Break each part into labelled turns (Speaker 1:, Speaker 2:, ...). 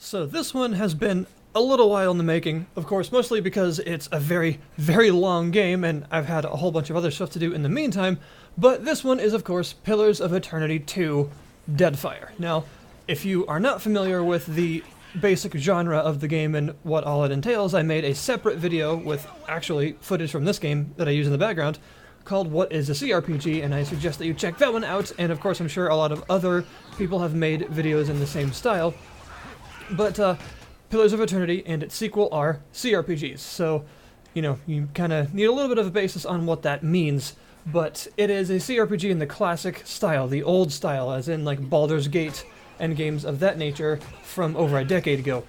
Speaker 1: So this one has been a little while in the making, of course, mostly because it's a very, very long game, and I've had a whole bunch of other stuff to do in the meantime, but this one is, of course, Pillars of Eternity 2 Deadfire. Now, if you are not familiar with the basic genre of the game and what all it entails, I made a separate video with actually footage from this game that I use in the background called What is a CRPG, and I suggest that you check that one out, and of course I'm sure a lot of other people have made videos in the same style. But Pillars of Eternity and its sequel are CRPGs, so, you kind of need a little bit of a basis on what that means, but it is a CRPG in the classic style, the old style, as in like Baldur's Gate and games of that nature from over a decade ago.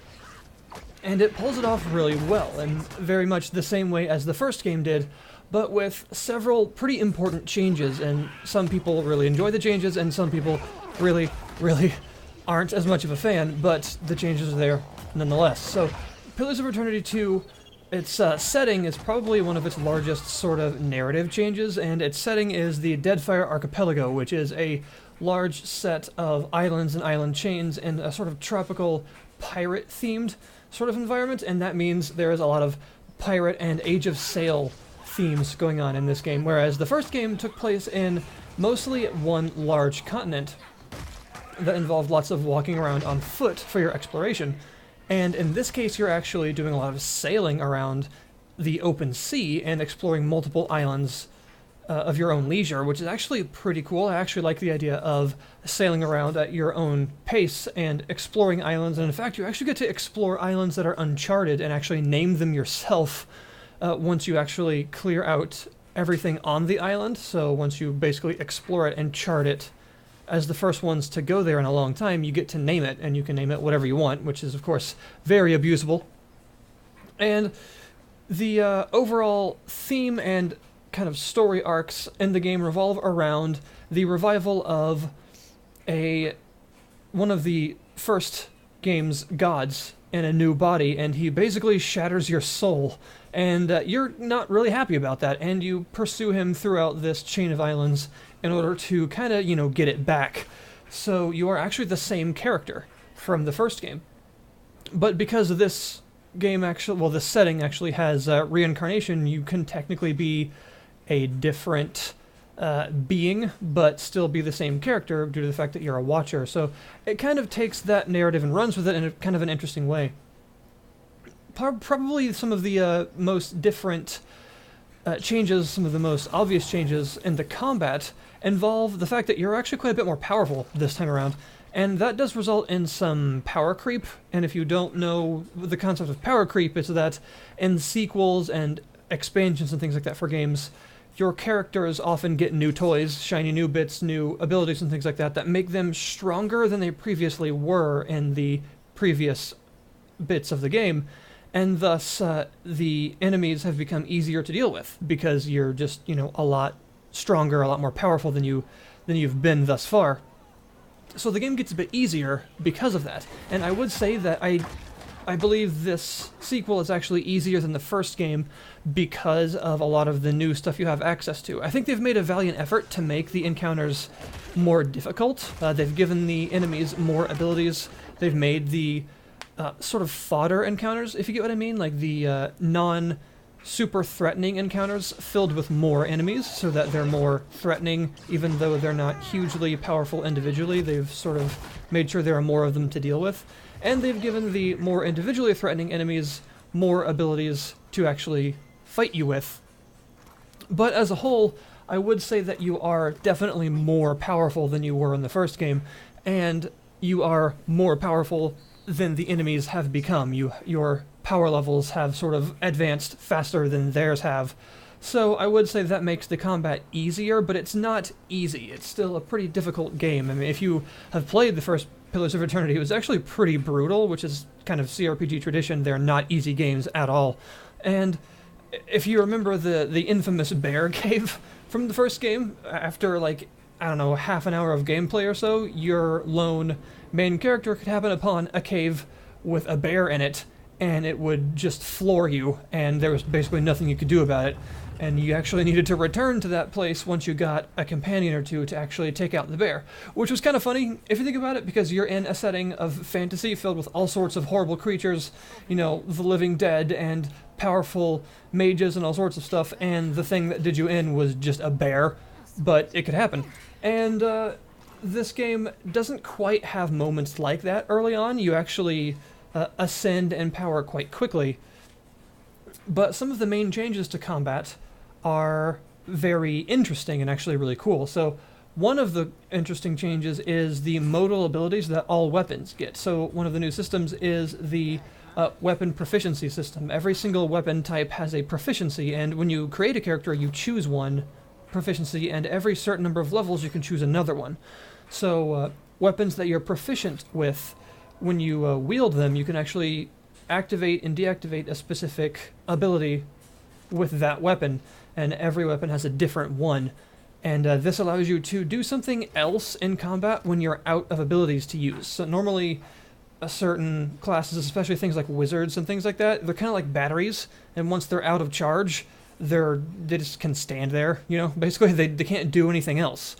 Speaker 1: And it pulls it off really well, and very much the same way as the first game did, but with several pretty important changes, and some people really enjoy the changes, and some people really, really aren't as much of a fan, but the changes are there nonetheless. So, Pillars of Eternity 2, its setting is probably one of its largest sort of narrative changes, and its setting is the Deadfire Archipelago, which is a large set of islands and island chains in a sort of tropical pirate-themed sort of environment, and that means there is a lot of pirate and Age of Sail themes going on in this game, whereas the first game took place in mostly one large continent that involved lots of walking around on foot for your exploration. And in this case, you're actually doing a lot of sailing around the open sea and exploring multiple islands of your own leisure, which is actually pretty cool. I actually like the idea of sailing around at your own pace and exploring islands, and in fact, you actually get to explore islands that are uncharted and actually name them yourself once you actually clear out everything on the island. So once you basically explore it and chart it as the first ones to go there in a long time, you get to name it, and you can name it whatever you want, which is, of course, very abusable. And the overall theme and kind of story arcs in the game revolve around the revival of one of the first game's gods in a new body, and he basically shatters your soul, and you're not really happy about that, and you pursue him throughout this chain of islands in order to kind of, get it back. So you are actually the same character from the first game. But because this game this setting actually has reincarnation, you can technically be a different being, but still be the same character due to the fact that you're a watcher. So it kind of takes that narrative and runs with it in a kind of an interesting way. Probably some of the most different changes, some of the most obvious changes in the combat involve the fact that you're actually quite a bit more powerful this time around, and that does result in some power creep. And if you don't know the concept of power creep, it's that in sequels and expansions and things like that for games, your characters often get new toys, shiny new bits, new abilities and things like that make them stronger than they previously were in the previous bits of the game, and thus the enemies have become easier to deal with because you're just, a lot stronger, a lot more powerful than you've been thus far. So the game gets a bit easier because of that, and I would say that I believe this sequel is actually easier than the first game because of a lot of the new stuff you have access to. I think they've made a valiant effort to make the encounters more difficult. They've given the enemies more abilities. They've made the sort of fodder encounters, if you get what I mean, like the non-super threatening encounters filled with more enemies so that they're more threatening, even though they're not hugely powerful individually. They've sort of made sure there are more of them to deal with. And they've given the more individually threatening enemies more abilities to actually fight you with. But as a whole, I would say that you are definitely more powerful than you were in the first game, and you are more powerful than the enemies have become. Your power levels have sort of advanced faster than theirs have. So I would say that makes the combat easier, but it's not easy. It's still a pretty difficult game. I mean, if you have played the first Pillars of Eternity, it was actually pretty brutal, which is kind of CRPG tradition. They're not easy games at all. And if you remember the infamous bear cave from the first game, after half an hour of gameplay or so, your lone main character could happen upon a cave with a bear in it, and it would just floor you, and there was basically nothing you could do about it. and you actually needed to return to that place once you got a companion or two to actually take out the bear, which was kind of funny if you think about it, because you're in a setting of fantasy filled with all sorts of horrible creatures, you know, the living dead and powerful mages and all sorts of stuff, and the thing that did you in was just a bear, but it could happen. And this game doesn't quite have moments like that early on. You actually ascend in power quite quickly, but some of the main changes to combat are very interesting and actually really cool. So one of the interesting changes is the modal abilities that all weapons get. So one of the new systems is the weapon proficiency system. Every single weapon type has a proficiency, and when you create a character, you choose one proficiency, and every certain number of levels you can choose another one. So weapons that you're proficient with, when you wield them, you can actually activate and deactivate a specific ability with that weapon, and every weapon has a different one. And this allows you to do something else in combat when you're out of abilities to use. So normally, certain classes, especially things like wizards and things like that, they're kind of like batteries, and once they're out of charge, they just can stand there, you know? Basically, they can't do anything else,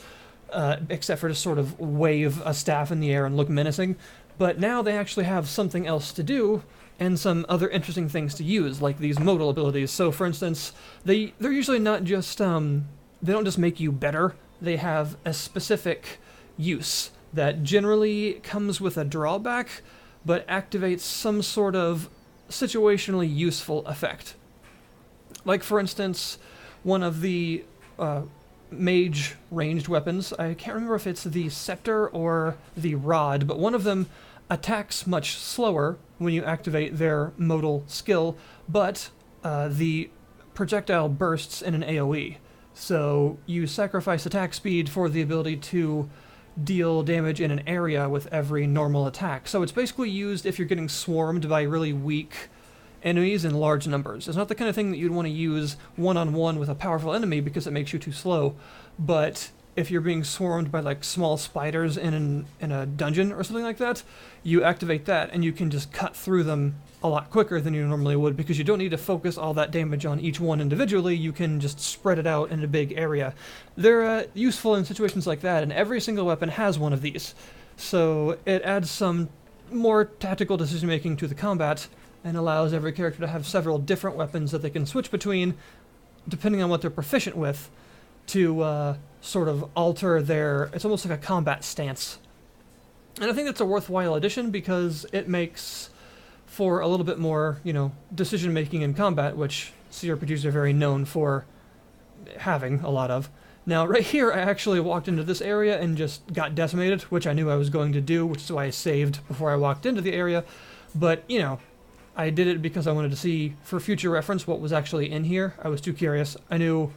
Speaker 1: except for just sort of wave a staff in the air and look menacing. But now they actually have something else to do, and some other interesting things to use, like these modal abilities. So, for instance, they're usually not just, they don't just make you better, they have a specific use that generally comes with a drawback, but activates some sort of situationally useful effect. Like, for instance, one of the mage ranged weapons, I can't remember if it's the scepter or the rod, but one of them attacks much slower when you activate their modal skill, but the projectile bursts in an AoE. So you sacrifice attack speed for the ability to deal damage in an area with every normal attack. So it's basically used if you're getting swarmed by really weak enemies in large numbers. It's not the kind of thing that you'd want to use one-on-one with a powerful enemy because it makes you too slow, but if you're being swarmed by like small spiders in a dungeon or something like that, you activate that and you can just cut through them a lot quicker than you normally would, because you don't need to focus all that damage on each one individually. You can just spread it out in a big area. They're useful in situations like that, and every single weapon has one of these. So it adds some more tactical decision making to the combat and allows every character to have several different weapons that they can switch between depending on what they're proficient with, to sort of alter their... It's almost like a combat stance. And I think that's a worthwhile addition because it makes for a little bit more, you know, decision-making in combat, which CRPGs are very known for having a lot of. Now, right here, I actually walked into this area and just got decimated, which I knew I was going to do, which is why I saved before I walked into the area. But, you know, I did it because I wanted to see, for future reference, what was actually in here. I was too curious. I knew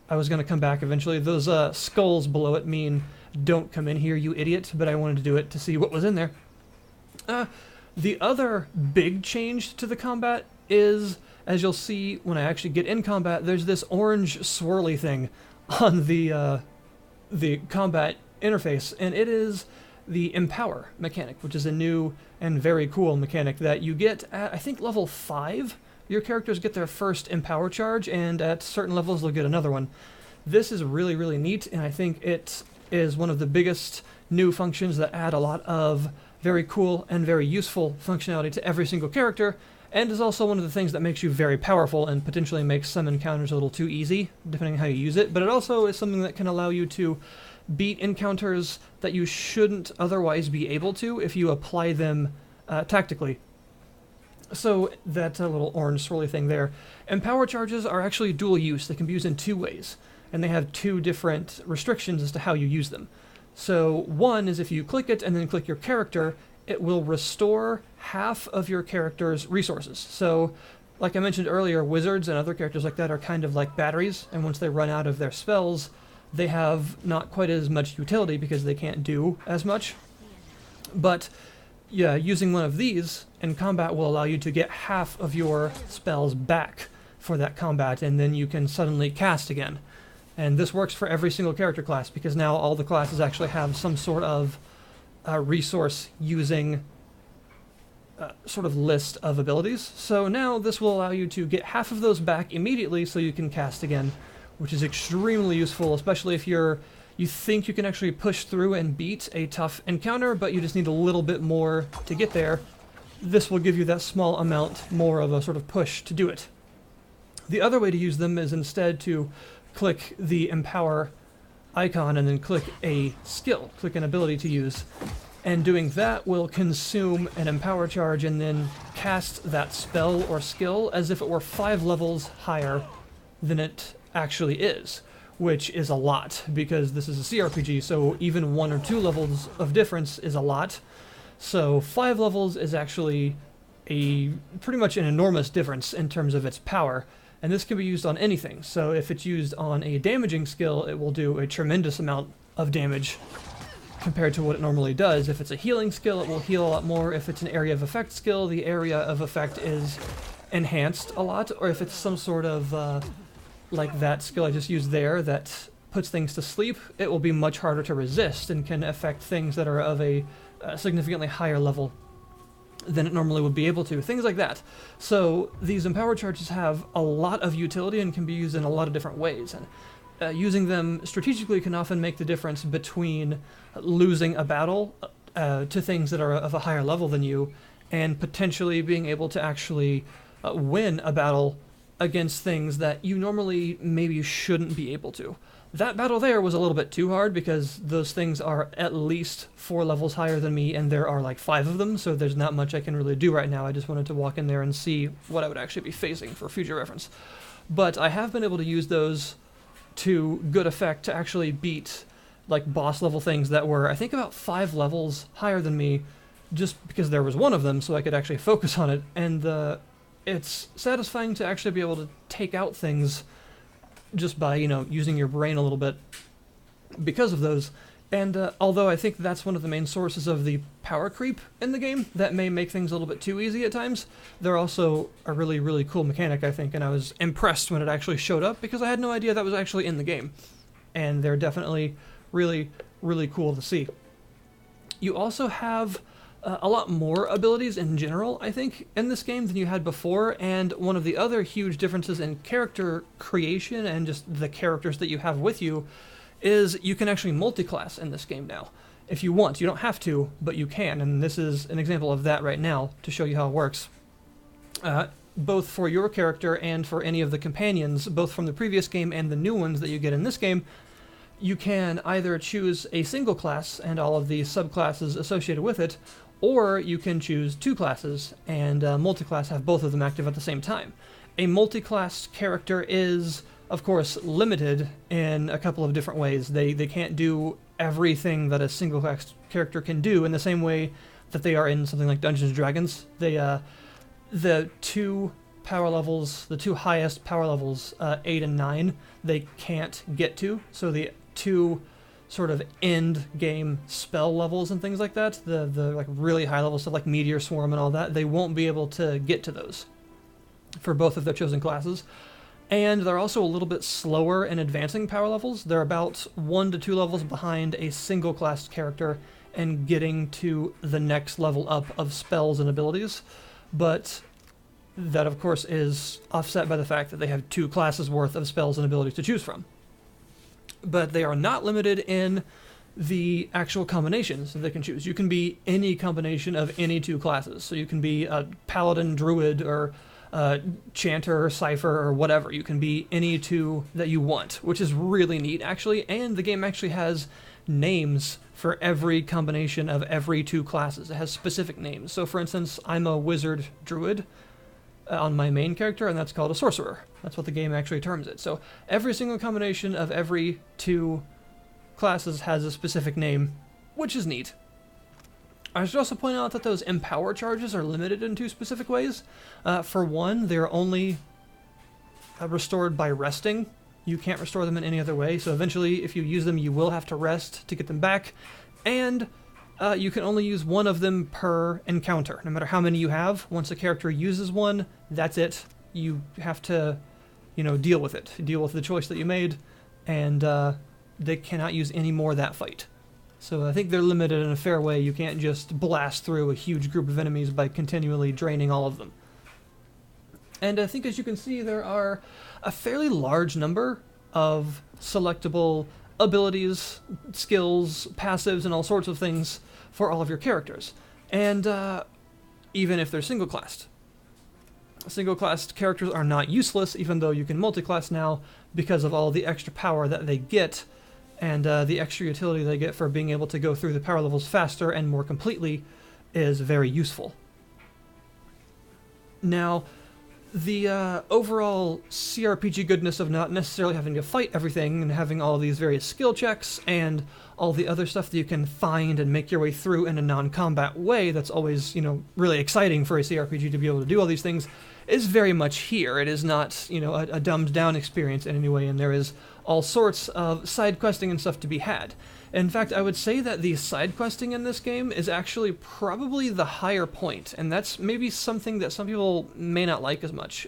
Speaker 1: I was going to come back eventually. Those skulls below it mean, don't come in here, you idiot, but I wanted to do it to see what was in there. The other big change to the combat is, as you'll see when I actually get in combat, there's this orange swirly thing on the combat interface, and it is the Empower mechanic, which is a new and very cool mechanic that you get at, I think, level 5. Your characters get their first Empower charge, and at certain levels they'll get another one. This is really, really neat, and I think it is one of the biggest new functions that add a lot of very cool and very useful functionality to every single character, and is also one of the things that makes you very powerful and potentially makes some encounters a little too easy, depending on how you use it, but it also is something that can allow you to beat encounters that you shouldn't otherwise be able to if you apply them tactically. So that little orange swirly thing there. Empower charges are actually dual use. They can be used in two ways, and they have two different restrictions as to how you use them. So one is if you click it and then click your character, it will restore half of your character's resources. So, like I mentioned earlier, wizards and other characters like that are kind of like batteries, and once they run out of their spells, they have not quite as much utility because they can't do as much. But yeah, using one of these in combat will allow you to get half of your spells back for that combat, and then you can suddenly cast again. And this works for every single character class, because now all the classes actually have some sort of resource using sort of list of abilities. So now this will allow you to get half of those back immediately so you can cast again, which is extremely useful, especially if you think you can actually push through and beat a tough encounter, but you just need a little bit more to get there. This will give you that small amount more of a sort of push to do it. The other way to use them is instead to click the Empower icon and then click a skill, click an ability to use. And doing that will consume an Empower charge and then cast that spell or skill as if it were 5 levels higher than it actually is, which is a lot, because this is a CRPG, so even 1 or 2 levels of difference is a lot. So 5 levels is actually pretty much an enormous difference in terms of its power, and this can be used on anything. So if it's used on a damaging skill, it will do a tremendous amount of damage compared to what it normally does. If it's a healing skill, it will heal a lot more. If it's an area of effect skill, the area of effect is enhanced a lot. Or if it's some sort of, like that skill I just used there that puts things to sleep, it will be much harder to resist and can affect things that are of a significantly higher level than it normally would be able to. Things like that. So these Empower charges have a lot of utility and can be used in a lot of different ways. And using them strategically can often make the difference between losing a battle to things that are of a higher level than you, and potentially being able to actually win a battle against things that you normally maybe shouldn't be able to. That battle there was a little bit too hard because those things are at least 4 levels higher than me, and there are like 5 of them, so there's not much I can really do right now. I just wanted to walk in there and see what I would actually be facing for future reference. But I have been able to use those to good effect to actually beat like boss level things that were, I think, about 5 levels higher than me, just because there was one of them, so I could actually focus on it. And it's satisfying to actually be able to take out things just by, using your brain a little bit because of those. And although I think that's one of the main sources of the power creep in the game, that may make things a little bit too easy at times, they're also a really, really cool mechanic, I think, and I was impressed when it actually showed up because I had no idea that was actually in the game. And they're definitely really, really cool to see. You also have a lot more abilities in general, I think, in this game than you had before, and one of the other huge differences in character creation and just the characters that you have with you is you can actually multiclass in this game now. If you want. You don't have to, but you can, and this is an example of that right now to show you how it works. Both for your character and for any of the companions, both from the previous game and the new ones that you get in this game, you can either choose a single class and all of the subclasses associated with it, or you can choose 2 classes and multiclass, have both of them active at the same time. A multiclass character is, of course, limited in a couple of different ways. They can't do everything that a single class character can do in the same way that they are in something like Dungeons & Dragons. The 2 power levels, the 2 highest power levels, 8 and 9, they can't get to. So the 2 sort of end game spell levels and things like that, the like really high level stuff like Meteor Swarm and all that, they won't be able to get to those for both of their chosen classes. And they're also a little bit slower in advancing power levels. They're about 1 to 2 levels behind a single class character and getting to the next level up of spells and abilities. But that, of course, is offset by the fact that they have 2 classes worth of spells and abilities to choose from. But they are not limited in the actual combinations that they can choose. You can be any combination of any 2 classes. So you can be a paladin, druid, or chanter, or cipher, or whatever. You can be any 2 that you want, which is really neat, actually. And the game actually has names for every combination of every 2 classes. It has specific names. So, for instance, I'm a wizard druid on my main character, and that's called a sorcerer. That's what the game actually terms it. So every single combination of every 2 classes has a specific name, which is neat. I should also point out that those Empower charges are limited in 2 specific ways. For one, they're only restored by resting. You can't restore them in any other way, so eventually if you use them you will have to rest to get them back, and you can only use 1 of them per encounter. No matter how many you have, once a character uses one, that's it. You have to, deal with it. Deal with the choice that you made, and they cannot use any more that fight. So I think they're limited in a fair way. You can't just blast through a huge group of enemies by continually draining all of them. And I think, as you can see, there are a fairly large number of selectable abilities, skills, passives, and all sorts of things for all of your characters. And even if they're single-classed. Single-classed characters are not useless, even though you can multiclass now because of all the extra power that they get and the extra utility they get for being able to go through the power levels faster and more completely is very useful. Now, the overall CRPG goodness of not necessarily having to fight everything and having all these various skill checks and all the other stuff that you can find and make your way through in a non-combat way that's always, really exciting for a CRPG to be able to do all these things is very much here. It is not, a dumbed-down experience in any way, and there is all sorts of side questing and stuff to be had. In fact, I would say that the side questing in this game is actually probably the higher point, and that's maybe something that some people may not like as much.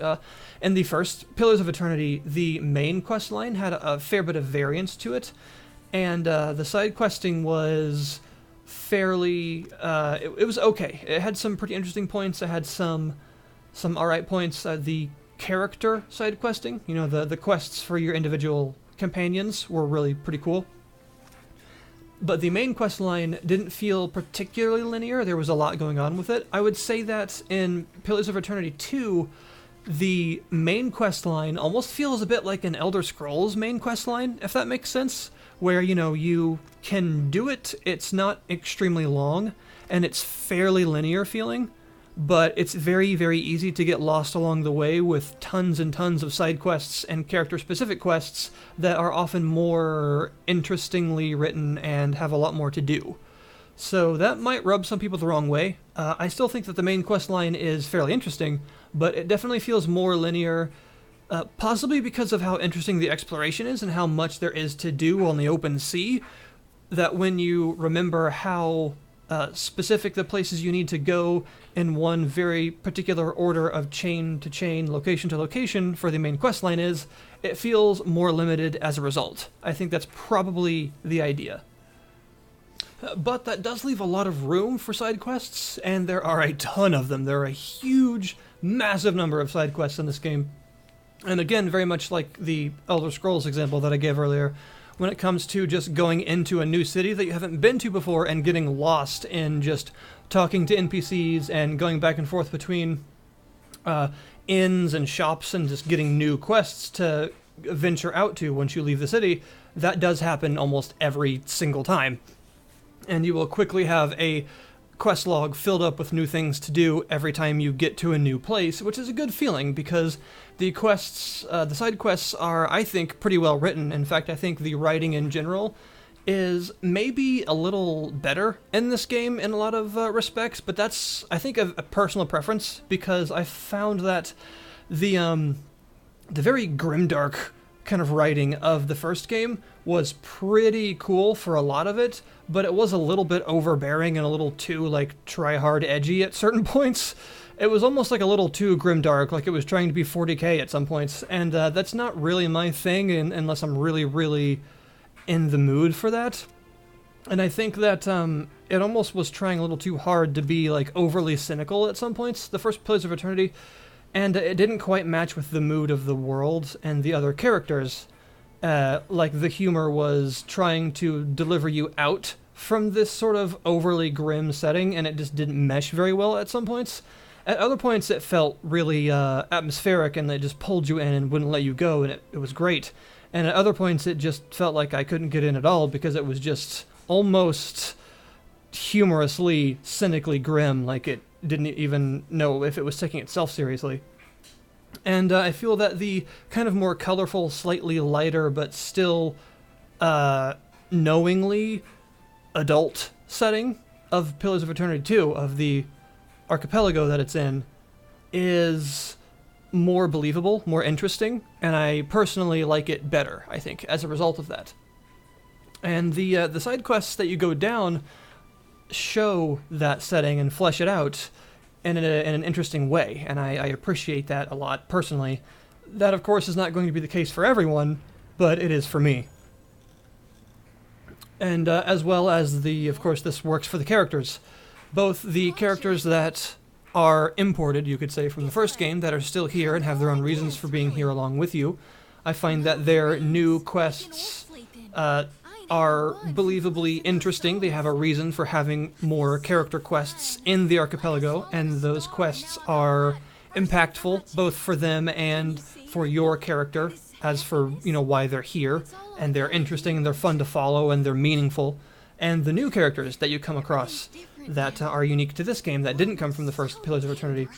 Speaker 1: In the first Pillars of Eternity, the main quest line had a fair bit of variance to it, and the side questing was fairly... it was okay. It had some pretty interesting points. It had some alright points. The character side questing, the quests for your individual companions were really pretty cool. But the main quest line didn't feel particularly linear. There was a lot going on with it. I would say that in Pillars of Eternity 2, the main quest line almost feels a bit like an Elder Scrolls main quest line, if that makes sense, where, you can do it, it's not extremely long, and it's fairly linear feeling, but it's very, very easy to get lost along the way with tons and tons of side quests and character-specific quests that are often more interestingly written and have a lot more to do. So that might rub some people the wrong way. I still think that the main quest line is fairly interesting, but it definitely feels more linear, possibly because of how interesting the exploration is and how much there is to do on the open sea, that when you remember how specific the places you need to go in one very particular order of chain to chain, location to location for the main questline is, it feels more limited as a result. I think that's probably the idea. But that does leave a lot of room for side quests, and there are a ton of them. There are a huge, massive number of side quests in this game. And again, very much like the Elder Scrolls example that I gave earlier, when it comes to just going into a new city that you haven't been to before and getting lost in just talking to NPCs and going back and forth between inns and shops and just getting new quests to venture out to once you leave the city, that does happen almost every single time. And you will quickly have a quest log filled up with new things to do every time you get to a new place, which is a good feeling because the quests, the side quests are, I think, pretty well written. In fact, I think the writing in general is maybe a little better in this game in a lot of respects, but that's, I think, a personal preference because I found that the very grimdark kind of writing of the first game was pretty cool for a lot of it, but it was a little bit overbearing and a little too, try-hard edgy at certain points. It was almost like a little too grimdark, like it was trying to be 40k at some points, and that's not really my thing unless I'm really, really in the mood for that. And I think that it almost was trying a little too hard to be, overly cynical at some points, the first Pillars of Eternity, and it didn't quite match with the mood of the world and the other characters. The humor was trying to deliver you out from this sort of overly grim setting, and it just didn't mesh very well at some points. At other points, it felt really atmospheric, and it just pulled you in and wouldn't let you go, and it was great. And at other points, it just felt like I couldn't get in at all because it was just almost humorously, cynically grim, like it didn't even know if it was taking itself seriously. And I feel that the kind of more colorful, slightly lighter, but still knowingly adult setting of Pillars of Eternity 2, of the archipelago that it's in, is more believable, more interesting, and I personally like it better, I think, as a result of that. And the side quests that you go down show that setting and flesh it out in an interesting way, and I appreciate that a lot personally. That, of course, is not going to be the case for everyone, but it is for me. And as well as of course, this works for the characters. Both the characters that are imported, you could say, from the first game that are still here and have their own reasons for being here along with you. I find that their new quests are believably interesting. They have a reason for having more character quests in the archipelago, and those quests are impactful both for them and for your character, as for, why they're here, and they're interesting and they're fun to follow and they're meaningful. And the new characters that you come across that are unique to this game that didn't come from the first Pillars of Eternity,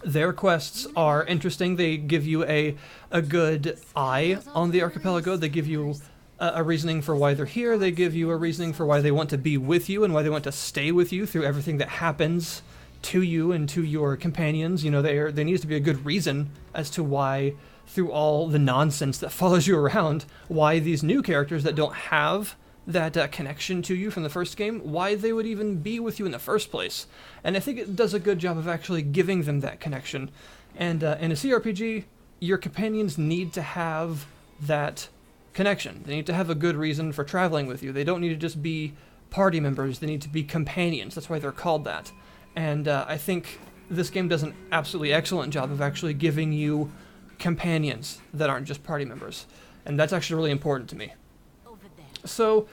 Speaker 1: their quests are interesting. They give you a good eye on the archipelago. They give you a reasoning for why they're here. They give you a reasoning for why they want to be with you and why they want to stay with you through everything that happens to you and to your companions. There needs to be a good reason as to why, through all the nonsense that follows you around, why these new characters that don't have that connection to you from the first game, why they would even be with you in the first place. And I think it does a good job of actually giving them that connection. And in a CRPG, your companions need to have that connection. They need to have a good reason for traveling with you. They don't need to just be party members. They need to be companions. That's why they're called that. And I think this game does an absolutely excellent job of actually giving you companions that aren't just party members. And that's actually really important to me. So,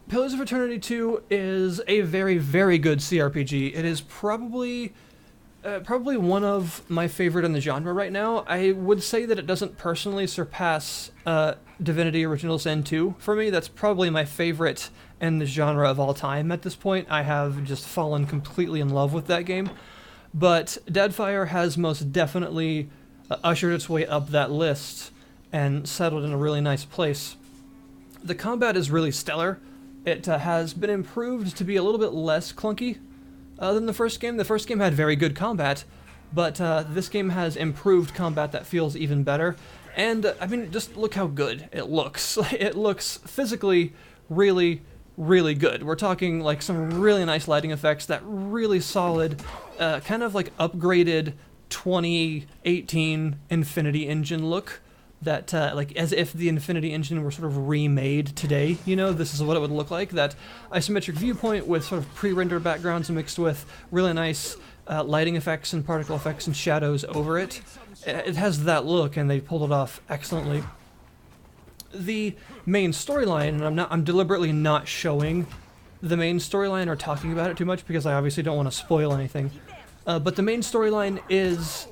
Speaker 1: Pillars of Eternity 2 is a very, very good CRPG. It is probably one of my favorite in the genre right now. I would say that it doesn't personally surpass Divinity Original Sin 2 for me. That's probably my favorite in the genre of all time at this point. I have just fallen completely in love with that game. But Deadfire has most definitely ushered its way up that list and settled in a really nice place. The combat is really stellar. It has been improved to be a little bit less clunky than the first game. The first game had very good combat, but this game has improved combat that feels even better. And, just look how good it looks. It looks physically really, really good. We're talking like some really nice lighting effects, that really solid, kind of like upgraded 2018 Infinity Engine look. That, as if the Infinity Engine were sort of remade today, this is what it would look like. That isometric viewpoint with sort of pre-rendered backgrounds mixed with really nice lighting effects and particle effects and shadows over it. It has that look, and they pulled it off excellently. The main storyline, and I'm deliberately not showing the main storyline or talking about it too much because I obviously don't want to spoil anything, but the main storyline is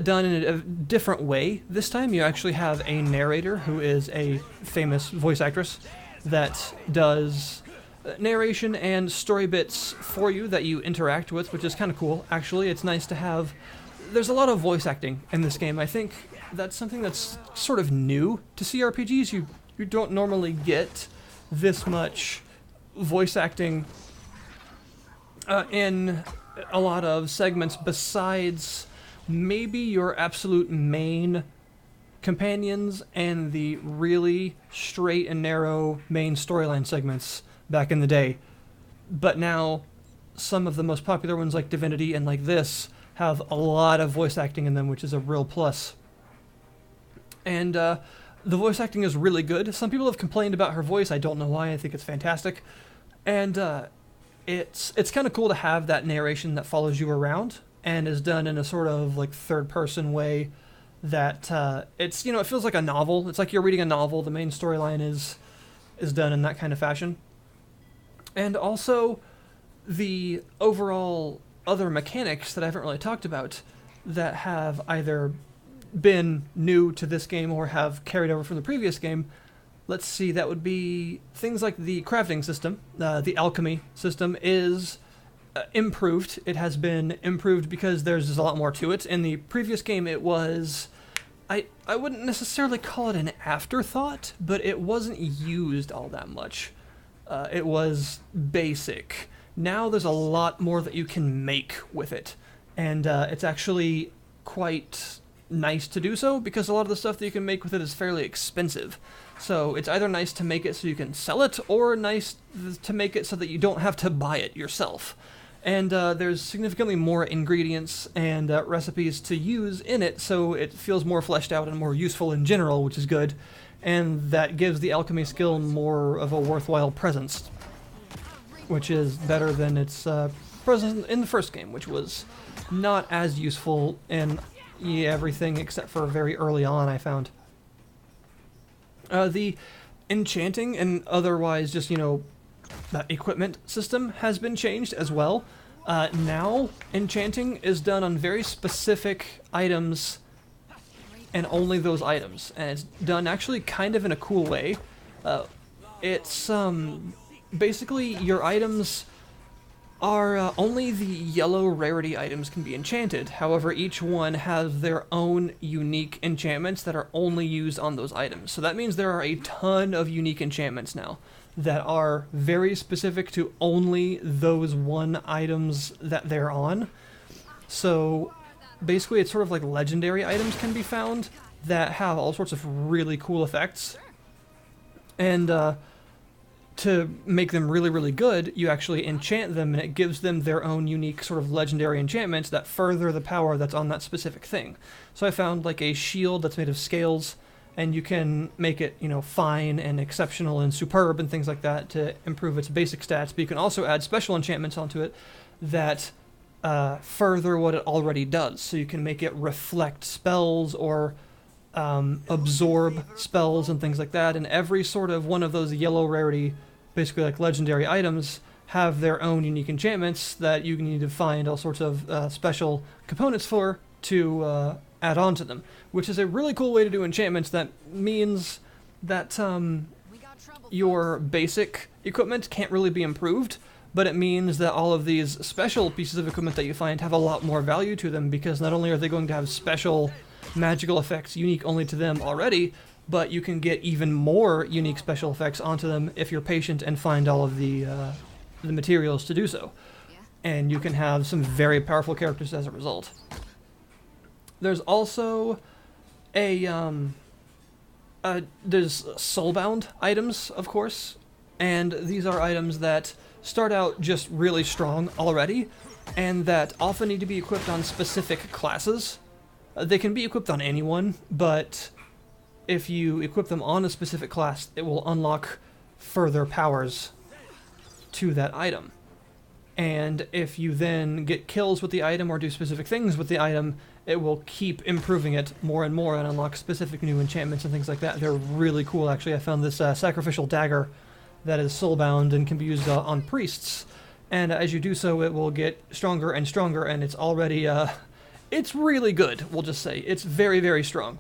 Speaker 1: done in a different way this time. You actually have a narrator who is a famous voice actress that does narration and story bits for you that you interact with, which is kind of cool. Actually, it's nice to have. There's a lot of voice acting in this game. I think that's something that's sort of new to CRPGs. You don't normally get this much voice acting in a lot of segments besides maybe your absolute main companions and the really straight and narrow main storyline segments back in the day. But now, some of the most popular ones like Divinity and like this have a lot of voice acting in them, which is a real plus. And the voice acting is really good. Some people have complained about her voice. I don't know why. I think it's fantastic. And it's kind of cool to have that narration that follows you around and is done in a sort of like third-person way that it's, it feels like a novel. It's like you're reading a novel. The main storyline is done in that kind of fashion. And also the overall other mechanics that I haven't really talked about that have either been new to this game or have carried over from the previous game. Let's see, that would be things like the crafting system. The alchemy system is improved. It has been improved because there's just a lot more to it. In the previous game, it was, I wouldn't necessarily call it an afterthought, but it wasn't used all that much. It was basic. Now there's a lot more that you can make with it, and it's actually quite nice to do so because a lot of the stuff that you can make with it is fairly expensive. So it's either nice to make it so you can sell it, or nice to make it so that you don't have to buy it yourself. And there's significantly more ingredients and recipes to use in it, so it feels more fleshed out and more useful in general, which is good. and that gives the alchemy skill more of a worthwhile presence, which is better than its presence in the first game, which was not as useful in everything except for very early on, I found. The enchanting and otherwise just, equipment system has been changed as well. Now, enchanting is done on very specific items and only those items, and it's done actually kind of in a cool way. It's basically your items are only the yellow rarity items can be enchanted. However, each one has their own unique enchantments that are only used on those items. So that means there are a ton of unique enchantments now that are very specific to only those one items that they're on. So basically it's sort of like legendary items can be found that have all sorts of really cool effects. And to make them really, really good, you actually enchant them, and it gives them their own unique sort of legendary enchantments that further the power that's on that specific thing. So I found like a shield that's made of scales, and you can make it, fine and exceptional and superb and things like that to improve its basic stats, but you can also add special enchantments onto it that further what it already does. So you can make it reflect spells or absorb spells and things like that, and every sort of one of those yellow rarity, basically like legendary items, have their own unique enchantments that you need to find all sorts of special components for to add on to them, which is a really cool way to do enchantments that means that your basic equipment can't really be improved, but it means that all of these special pieces of equipment that you find have a lot more value to them, because not only are they going to have special magical effects unique only to them already, but you can get even more unique special effects onto them if you're patient and find all of the materials to do so. And you can have some very powerful characters as a result. There's also there's soulbound items, of course, and these are items that start out just really strong already, and that often need to be equipped on specific classes. They can be equipped on anyone, but if you equip them on a specific class, it will unlock further powers to that item. And if you then get kills with the item or do specific things with the item, it will keep improving it more and more and unlock specific new enchantments and things like that. They're really cool, actually. I found this sacrificial dagger that is soulbound and can be used on priests. And as you do so, it will get stronger and stronger, and it's already... it's really good, we'll just say. It's very, very strong.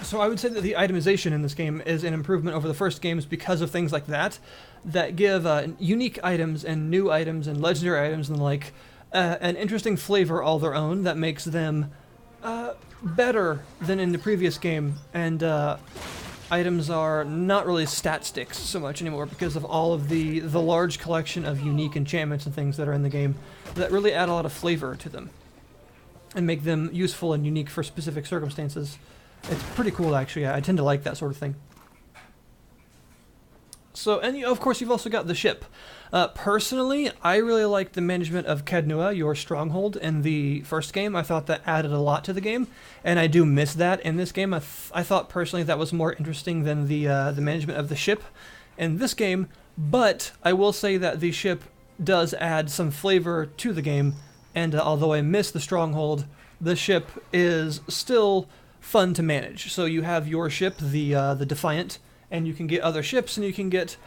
Speaker 1: So I would say that the itemization in this game is an improvement over the first games because of things like that, that give unique items and new items and legendary items and like an interesting flavor all their own that makes them better than in the previous game. And items are not really stat sticks so much anymore because of all of the large collection of unique enchantments and things that are in the game that really add a lot of flavor to them and make them useful and unique for specific circumstances. It's pretty cool, actually. I tend to like that sort of thing. So, and of course, you've also got the ship. Personally, I really liked the management of Kednua, your stronghold, in the first game. I thought that added a lot to the game, and I do miss that in this game. I thought personally that was more interesting than the management of the ship in this game, but I will say that the ship does add some flavor to the game, and although I miss the stronghold, the ship is still fun to manage. So you have your ship, the Defiant, and you can get other ships, and you can get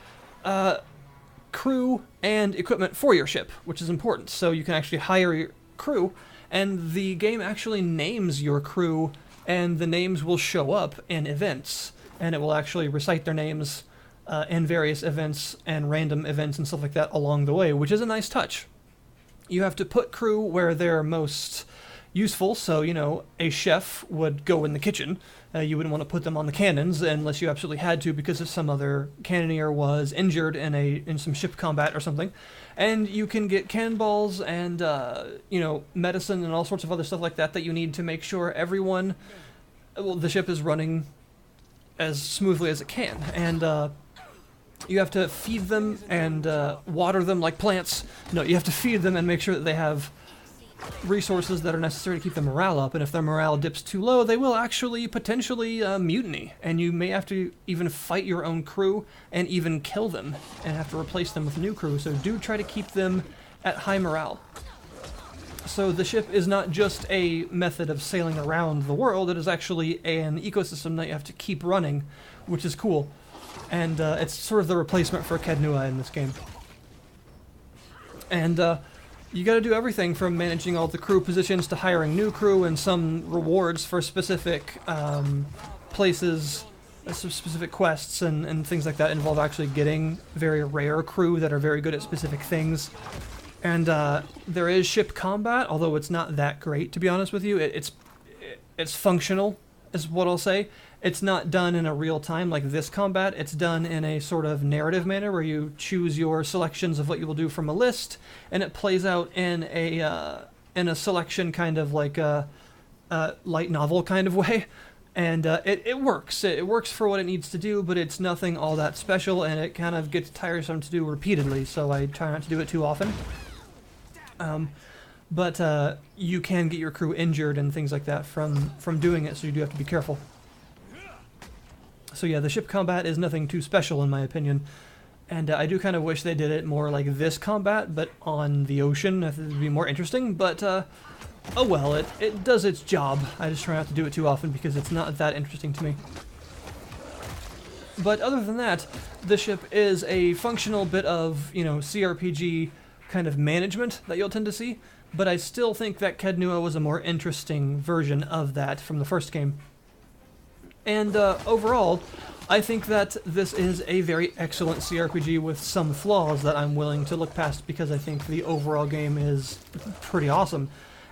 Speaker 1: crew and equipment for your ship, which is important. So you can actually hire your crew, and the game actually names your crew, and the names will show up in events, and it will actually recite their names in various events and random events and stuff like that along the way, which is a nice touch. You have to put crew where they're most useful, so, a chef would go in the kitchen. You wouldn't want to put them on the cannons unless you absolutely had to because if some other cannoneer was injured in some ship combat or something. And you can get cannonballs and, medicine and all sorts of other stuff like that you need to make sure the ship is running as smoothly as it can. And, you have to feed them and water them like plants. No, you have to feed them and make sure that they have resources that are necessary to keep their morale up, and if their morale dips too low, they will actually potentially mutiny, and you may have to even fight your own crew and even kill them and have to replace them with a new crew, so do try to keep them at high morale. So the ship is not just a method of sailing around the world, it is actually an ecosystem that you have to keep running, which is cool. And it's sort of the replacement for Kednua in this game. And you gotta do everything from managing all the crew positions to hiring new crew and some rewards for specific places, specific quests and things like that involve actually getting very rare crew that are very good at specific things. And there is ship combat, although it's not that great, to be honest with you. It's functional, is what I'll say. It's not done in a real time like this combat. It's done in a sort of narrative manner where you choose your selections of what you will do from a list, and it plays out in a selection kind of like a light novel kind of way. And it works. It works for what it needs to do, but it's nothing all that special, and it kind of gets tiresome to do repeatedly, so I try not to do it too often. But you can get your crew injured and things like that from doing it, so you do have to be careful. So yeah, the ship combat is nothing too special in my opinion, and I do kind of wish they did it more like this combat, but on the ocean. I think it would be more interesting, but oh well, it does its job. I just try not to do it too often because it's not that interesting to me. But other than that, the ship is a functional bit of, you know, CRPG kind of management that you'll tend to see, but I still think that Kednua was a more interesting version of that from the first game. And overall, I think that this is a very excellent CRPG with some flaws that I'm willing to look past because I think the overall game is pretty awesome.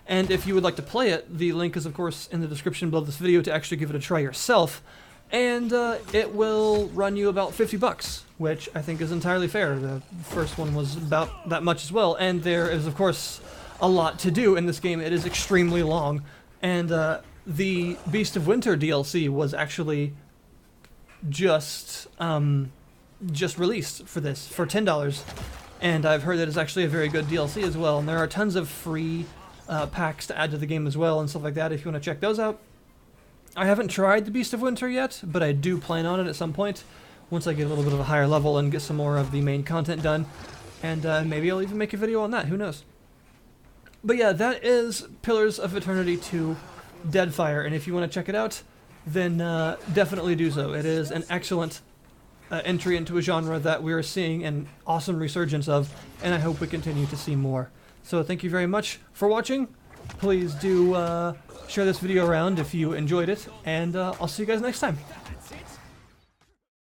Speaker 1: And if you would like to play it, the link is of course in the description below this video to actually give it a try yourself. And it will run you about 50 bucks, which I think is entirely fair. The first one was about that much as well, and there is of course a lot to do in this game. It is extremely long, and the Beast of Winter DLC was actually just released for this for $10, and I've heard that it's actually a very good DLC as well. And there are tons of free packs to add to the game as well and stuff like that if you want to check those out. I haven't tried the Beast of Winter yet, but I do plan on it at some point once I get a little bit of a higher level and get some more of the main content done, and maybe I'll even make a video on that. Who knows? But yeah, that is Pillars of Eternity 2 Deadfire, and if you want to check it out, then definitely do so. It is an excellent entry into a genre that we are seeing an awesome resurgence of, and I hope we continue to see more. So thank you very much for watching. Please do share this video around if you enjoyed it, and I'll see you guys next time.